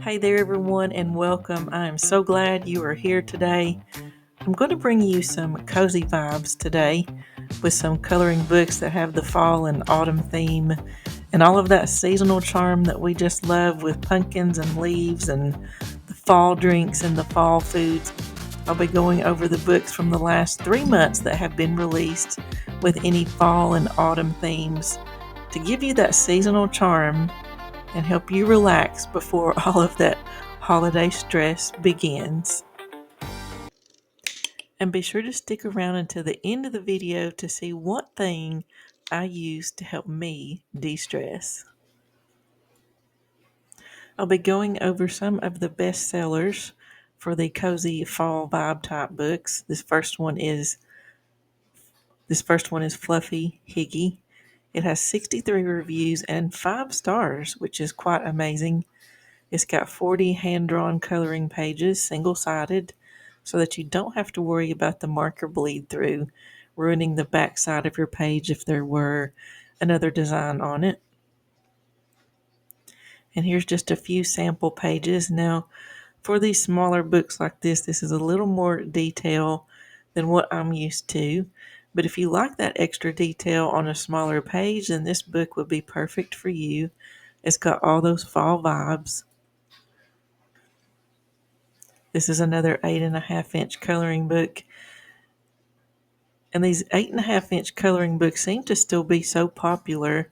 Hey there, everyone, and welcome. I am so glad you are here today. I'm going to bring you some cozy vibes today with some coloring books that have the fall and autumn theme and all of that seasonal charm that we just love with pumpkins and leaves and the fall drinks and the fall foods. I'll be going over the books from the last 3 months that have been released with any fall and autumn themes to give you that seasonal charm and help you relax before all of that holiday stress begins. And be sure to stick around until the end of the video to see what thing I use to help me de-stress. I'll be going over some of the best sellers for the cozy fall vibe type books. This first one is Fluffy Higgy. It has 63 reviews and 5 stars, which is quite amazing. It's got 40 hand-drawn coloring pages, single-sided, so that you don't have to worry about the marker bleed through, ruining the back side of your page if there were another design on it. And here's just a few sample pages. Now, for these smaller books like this is a little more detail than what I'm used to. But if you like that extra detail on a smaller page, then this book would be perfect for you. It's got all those fall vibes. This is another 8.5-inch coloring book. And these 8.5-inch coloring books seem to still be so popular,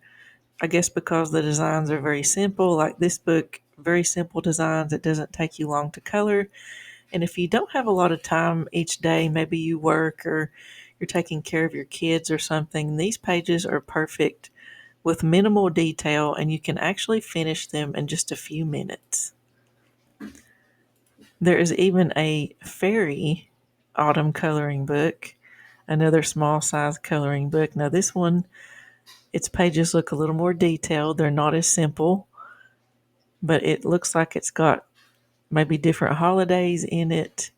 I guess because the designs are very simple. Like this book, very simple designs. It doesn't take you long to color. And if you don't have a lot of time each day, maybe you work or you're taking care of your kids or something, these pages are perfect with minimal detail, and you can actually finish them in just a few minutes. There is even a fairy autumn coloring book, another small size coloring book. Now this one, its pages look a little more detailed. They're not as simple, but it looks like it's got maybe different holidays in it.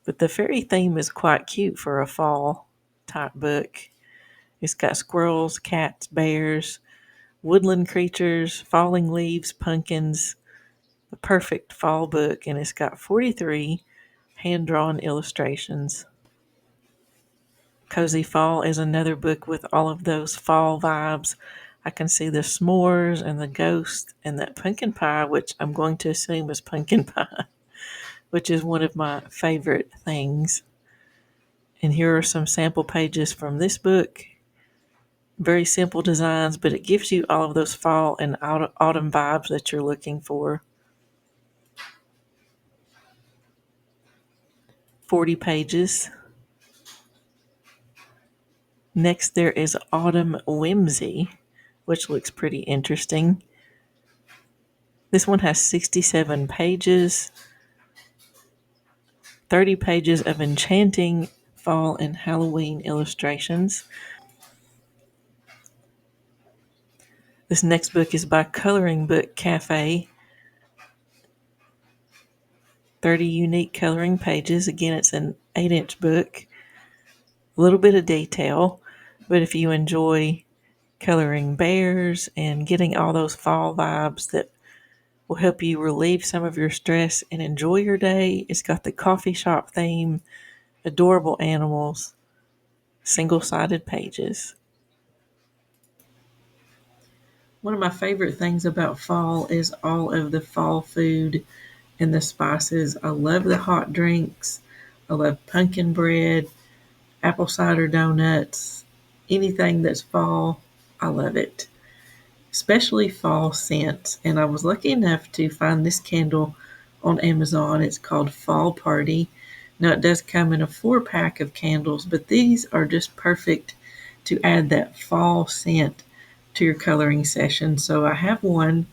But the fairy theme is quite cute for a fall type book. It's got squirrels, cats, bears, woodland creatures, falling leaves, pumpkins, the perfect fall book, and it's got 43 hand-drawn illustrations. Cozy Fall is another book with all of those fall vibes. I can see the s'mores and the ghost and that pumpkin pie, which I'm going to assume is pumpkin pie, which is one of my favorite things. And here are some sample pages from this book. Very simple designs, but it gives you all of those fall and autumn vibes that you're looking for. 40 pages. Next, there is Autumn Whimsy, which looks pretty interesting. This one has 67 pages, 30 pages of enchanting fall and Halloween illustrations. This next book is by Coloring Book Cafe. 30 unique coloring pages. Again, it's an 8-inch book. A little bit of detail, but if you enjoy coloring bears and getting all those fall vibes that will help you relieve some of your stress and enjoy your day, it's got the coffee shop theme, adorable animals, single-sided pages. One of my favorite things about fall is all of the fall food and the spices. I love the hot drinks. I love pumpkin bread, apple cider donuts, anything that's fall, I love it. Especially fall scents. And I was lucky enough to find this candle on Amazon. It's called Fall Party. Now it does come in a 4-pack of candles, but these are just perfect to add that fall scent to your coloring session. So I have one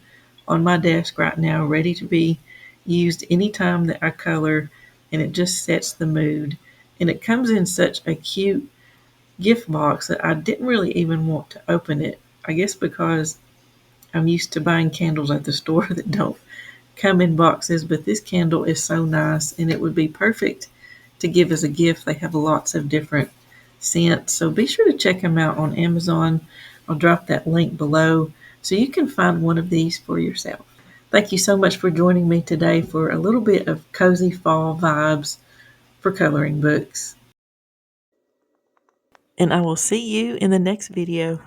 on my desk right now ready to be used anytime that I color, and it just sets the mood. And it comes in such a cute gift box that I didn't really even want to open it. I guess because I'm used to buying candles at the store that don't come in boxes, but this candle is so nice, and it would be perfect to give as a gift. They have lots of different scents, so be sure to check them out on Amazon. I'll drop that link below so you can find one of these for yourself. Thank you so much for joining me today for a little bit of cozy fall vibes for coloring books. And I will see you in the next video.